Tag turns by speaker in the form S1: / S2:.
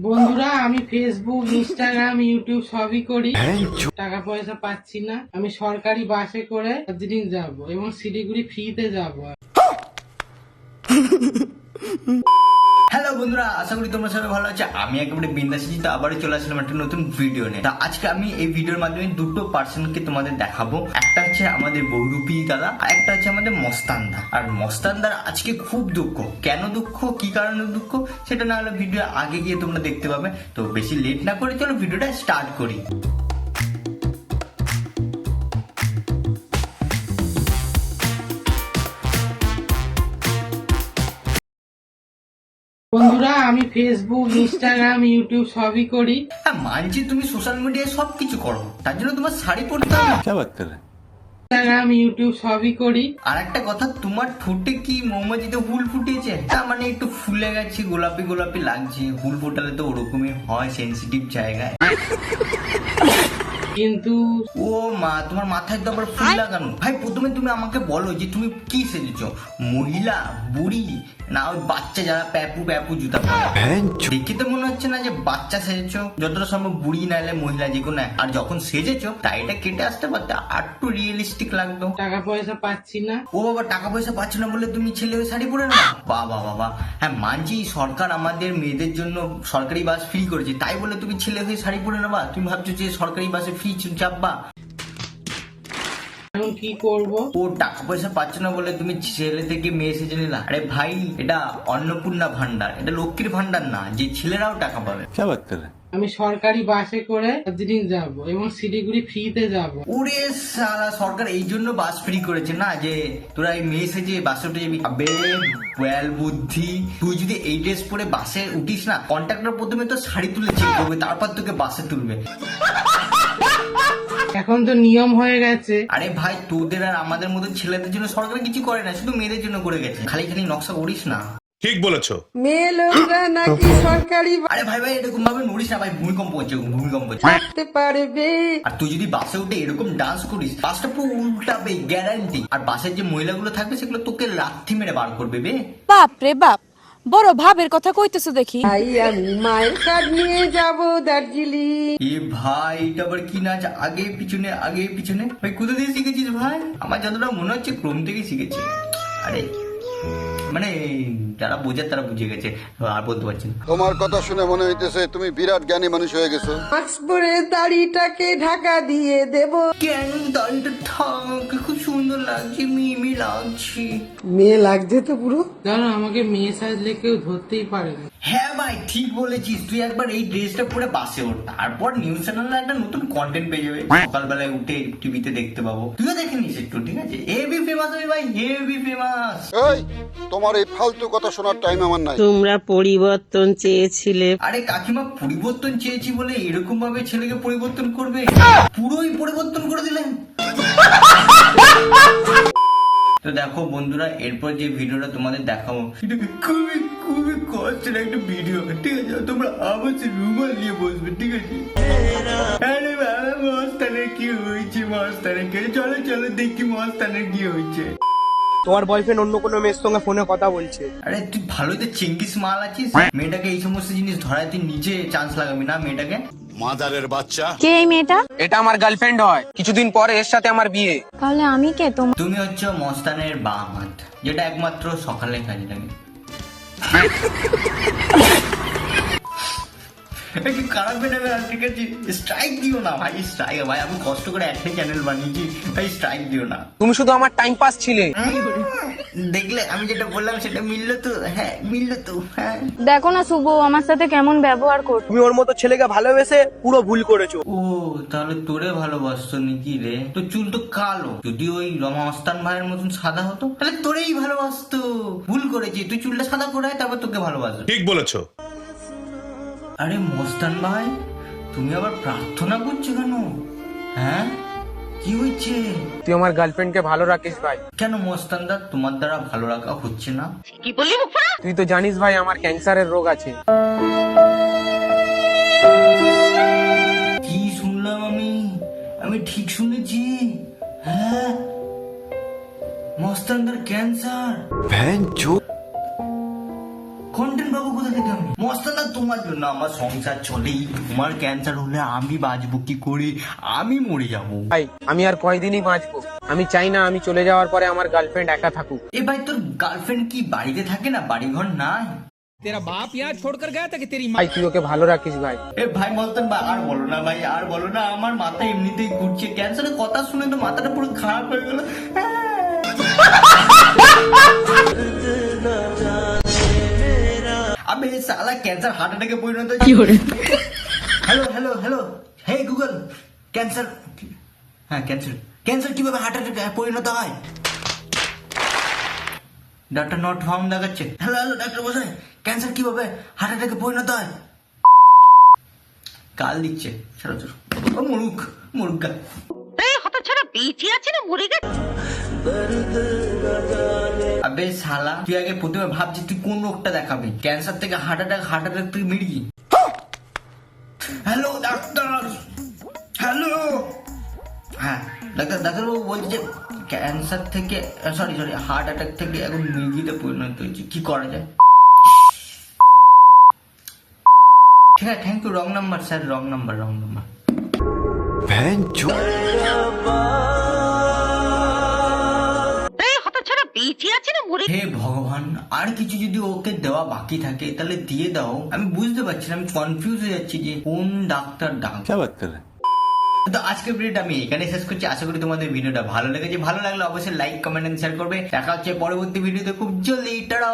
S1: বন্ধুরা, আমি Facebook, Instagram, YouTube সবই করি, টাকা পয়সা পাচ্ছি না। আমি সরকারি বাসে করে দার্জিলিং যাব এবং শিলিগুড়ি ফ্রিতে যাব।
S2: হ্যালো বন্ধুরা, আশা করি তোমরা সবাই ভালো আছো। আমি একেবারে বিন্দাস আছি। তো আবারও চলে আসলাম একটা নতুন ভিডিও নিয়ে। তা আজকে আমি এই ভিডিওর মাধ্যমে দুটো পার্সনকে তোমাদের দেখাবো। একটা হচ্ছে আমাদের বহুরূপী দাদা, আর একটা হচ্ছে আমাদের মস্তানদা। আর মস্তানদার আজকে খুব দুঃখ। কেন দুঃখ, কি কারণে দুঃখ, সেটা না হলে ভিডিও আগে গিয়ে তোমরা দেখতে পাবে। তো বেশি লেট না করে চলো ভিডিওটা স্টার্ট করি।
S1: বন্ধুরা, আমি ফেসবুক, ইনস্টাগ্রাম, ইউটিউব সবই করি।
S2: হ্যাঁ মানছি, তুমি সোশ্যাল মিডিয়ায় সবকিছু করো, তার জন্য তোমার শাড়ি পরতে হবে।
S1: ইনস্টাগ্রাম, ইউটিউব সবই করি।
S2: আর একটা কথা, তোমার ঠোঁটে কি মৌমাছিতে হুল ফুটিয়েছে? তার মানে একটু ফুলে গেছে, গোলাপি গোলাপি লাগছে। হুল ফোটালে তো ওরকমই হয় সেন্সিটিভ জায়গায়।
S1: কিন্তু
S2: ও মা, তোমার মাথায় তো আবার ফুল লাগানো। ভাই প্রথমে তুমি আমাকে বলো যে তুমি কি সেজেছো, মহিলা, বুড়ি, না ওই বাচ্চা যারা প্যাপু প্যাপু জুতা পরে? দেখে তো মনে হচ্ছে না যে বাচ্চা সেজেছো। যতটা সম্ভব বুড়ি নাহলে মহিলা যে কোনো। আর যখন সেজেছো টাইটা কেটে আসতে পারতে, আর একটু রিয়েলিস্টিক লাগতো।
S1: টাকা পয়সা পাচ্ছি না।
S2: ও বাবা, টাকা পয়সা পাচ্ছ না বলে তুমি ছেলে হয়ে শাড়ি পরে না? বাবা বাবা, হ্যাঁ মানছি সরকার আমাদের মেয়েদের জন্য সরকারি বাস ফ্রি করেছে, তাই বলে তুমি ছেলে হয়ে শাড়ি পরে নেবা? তুমি ভাবছো যে সরকারি বাসে ফ্রি চাপবা?
S1: এখন কি করব?
S2: ও টাকা পয়সা পাচ্ছ না বলে তুমি ছেলে থেকে মেয়ে সেজে নিলা? আরে ভাই, এটা অন্নপূর্ণা ভান্ডার, এটা লক্ষ্মীর ভান্ডার না যে ছেলেরাও টাকা পাবে।
S1: আমি সরকারি বাসে করে দার্জিলিং যাব এবং শিলিগুড়ি ফ্রিতে যাব।
S2: ওরে সালা, সরকার এই জন্য বাস ফ্রি করেছে না যে তোরা এই মেয়ে সেজে বাসে উঠে যাবি? আবে ওয়াল বুদ্ধি, তুই যদি এই ড্রেস পরে বাসে উঠিস না, কন্ট্রাক্টর প্রথমে তো শাড়ি তুলে চেক করবে, তারপর তোকে বাসে তুলবে।
S1: এখন তো নিয়ম হয়ে গেছে।
S2: আরে ভাই, তোদের আর আমাদের মতো ছেলেদের জন্য সরকার কিছু করে না, শুধু মেয়েদের জন্য করে গেছে। খালি খালি নকশা করিস না।
S3: ঠিক বলেছো।
S4: মেয়ে লোকরা নাকি সরকারি
S2: আরে ভাই ভাই, এরকম ভাবে নড়িস না ভাই, ভূমিকম্প হচ্ছে, ভূমিকম্প হচ্ছে।
S4: থাকতে পারবে।
S2: আর তুই যদি বাসে উঠে এরকম ডান্স করিস, বাসটা পুরো উল্টাবে গ্যারান্টি। আর বাসের যে মহিলাগুলো থাকবে সেগুলো তোকে লাথি মেরে বার করবে বে।
S5: বাপ রে বাপ, বড় ভাবের কথা কইতেছো দেখি।
S4: তাই আমি মায়ের কার্ড নিয়ে যাব দার্জিলিং।
S2: এ ভাই, এটা আবার কি নাচ? আগে পিছনে আগে পিছনে। ভাই কোথা থেকে শিখেছিস ভাই? আমার যতটা মনে হচ্ছে ক্রোম থেকে শিখেছি। আরে মানে যারা বোঝে তারা বুঝে গেছে, আর বলতে পারছি না।
S6: তোমার কথা শুনে মনে হইতেছে তুমি বিরাট জ্ঞানী মানুষ হয়ে গেছো।
S4: মাস্ক পরে দাড়িটাকে ঢাকা দিয়ে দেব।
S2: কেন দাড়িটা থাক, খুব সুন্দর লাগছে, মিমি লাগছে।
S4: মেয়ে লাগছে তো পুরো।
S1: জানো, আমাকে মেয়ে সাজলে কেউ ধরতেই পারে না।
S2: হ্যাঁ ভাই ঠিক বলেছিস। তুই একবার এই ড্রেসটা পরে বাসে ওঠ, তারপর নিউজ চ্যানেলে একটা নতুন কন্টেন্ট পেয়ে যাবে। সকালবেলায় উঠে টিভিতে দেখতে পাবো। তুইও দেখে নিস একটু, ঠিক আছে? হেভি ফেমাস হবে ভাই, হেভি ফেমাস।
S6: এই তোমার এই ফালতু কথা শোনার টাইম আমার নাই।
S7: তোমরা পরিবর্তন চেয়েছিলে।
S2: আরে কাকিমা, পরিবর্তন চেয়েছি বলে এরকম ভাবে ছেলেকে পরিবর্তন করবে? পুরোই পরিবর্তন করে দিলেন। তো দেখো বন্ধুরা, এরপর যে ভিডিওটা তোমাদের দেখাবো, এটা খুবই খুবই কষ্টের একটা ভিডিও, ঠিক আছে? তোমরা আমার রুমাল নিয়ে বসবে, ঠিক আছে? আরে বাবা, মস্তানের কি হয়েছে? মস্তানের কি? চলো চলো দেখি মস্তানের কি হয়েছে।
S8: তোমার বয়ফ্রেন্ড অন্য কোনো মেয়ের সঙ্গে ফোনে কথা বলছে।
S2: আরে তুই ভালোই তো চেঙ্গিস মাল আছিস। মেয়েটাকে এই সমস্ত জিনিস ধরায় তুই নিজে চান্স লাগাবি না মেয়েটাকে?
S3: মাদারের বাচ্চা।
S5: কে এই মেয়েটা?
S8: এটা আমার গার্লফ্রেন্ড হয়, কিছুদিন পরে এর সাথে আমার বিয়ে।
S5: তাহলে আমি কে?
S2: তুমি হচ্ছে মস্তানের বাম হাত, যেটা একমাত্র সকালে কাজে লাগে। একটু খারাপ বেটা, ঠিক আছে? স্ট্রাইক দিও না ভাই, স্ট্রাইক। ভাই আমি কষ্ট করে একটা চ্যানেল বানিয়েছি ভাই, স্ট্রাইক দিও না।
S8: তুমি শুধু আমার টাইম পাস ছিলে।
S2: দেখলে আমি যেটা বললাম সেটা মিললো তো? হ্যাঁ মিললো তো। হ্যাঁ
S5: দেখো না শুভ আমার সাথে কেমন ব্যবহার করছে।
S8: তুমি ওর মতো ছেলেকে ভালোবেসে পুরো ভুল করেছো।
S2: ও তাহলে তোরে ভালোবাসতো নাকি রে? তো চুল তো কালো, যদি ওই রমা অস্তান ভাইয়ের মতন সাদা হতো তাহলে তোরেই ভালোবাসতো। ভুল করেছি, তুই চুলটা সাদা করে তারপর তোকে ভালোবাসো।
S3: ঠিক বলেছো।
S2: আরে মস্তান ভাই, তুমি আবার প্রার্থনা করছো কেন? হ্যাঁ কি হয়েছে?
S8: তুই আমার গার্লফ্রেন্ডকে ভালো রাখিস ভাই।
S2: কেন মস্তানদা, তোমার দ্বারা ভালো রাখা হচ্ছে না?
S8: তুই তো জানিস ভাই আমার ক্যান্সারের রোগ আছে।
S2: কি শুনলাম আমি? আমি ঠিক শুনেছি? হ্যাঁ, মস্তানদার ক্যান্সার। কন্টেন্ট বাবু কোথা থেকে? আমি মস্তানদা তোমার জন্য আমার সংসার চলেই, তোমার ক্যান্সার হলে আমি বাঁচবো কি করে, আমি মরে যাবো।
S8: ভাই আমি আর কয়দিনই বাঁচবো, আমি চাই না আমি চলে যাওয়ার পরে আমার গার্লফ্রেন্ড একা থাকুক।
S2: এ ভাই তোর গার্লফ্রেন্ড কি বাড়িতে থাকে না, বাড়িঘর নাই?
S8: ভাই তুই ওকে ভালো রাখিস ভাই।
S2: এ ভাই মলতন ভাই আর বলো না ভাই, আর বলো না, আমার মাথা এমনিতেই ঘুরছে, ক্যান্সারের কথা শুনে তো মাথাটা পুরো খারাপ হয়ে গেল। আমি সালা ক্যান্সার হার্ট অ্যাটাকে পরিণত হয়েছে। Hello hello hello, hey Google, cancer, হ্যাঁ ক্যান্সার, ক্যান্সার কিভাবে হার্ট অ্যাটাকে পরিণত হয়? ডাক্তার নট ফাউন্ড দেখাচ্ছে। হ্যালো হ্যালো ডাক্তার বসাই, ক্যান্সার কিভাবে হার্ট অ্যাটাকে পরিণত হয়? কাল দিচ্ছে ছাড়ো ছাড়ো, ও মুরুখ মুরুখা। আবে শালা, তুই আগে প্রথমে ভাবছি তুই কোন রোগটা দেখাবি, ক্যান্সার থেকে হার্ট অ্যাটাক তুই মিটবি। হ্যালো ডাক্তার, হ্যালো, হ্যাঁ ডাক্তারবাবু বলছে যে ক্যান্সার থেকে সরি হার্ট অ্যাটাক থেকে এখন মির্গিতে পরিণত হয়েছে, কি করা যায়? ঠিক আছে, thank you, wrong number sir, wrong number. হে ভগবান, আর কিছু যদি ওকে দেওয়া বাকি থাকে তাহলে দিয়ে দাও, আমি বুঝতে পারছি না, আমি কনফিউজ হয়ে যাচ্ছি যে কোন ডাক্তার ডাক। তো আজকের ভিডিওটা আমি এখানে শেষ করছি। আশা করি তোমাদের ভিডিওটা ভালো লেগেছে, ভালো লাগলে অবশ্যই লাইক কমেন্ট এন্ড শেয়ার করবে। দেখা হচ্ছে পরবর্তী ভিডিওতে খুব জলদি। টাটা।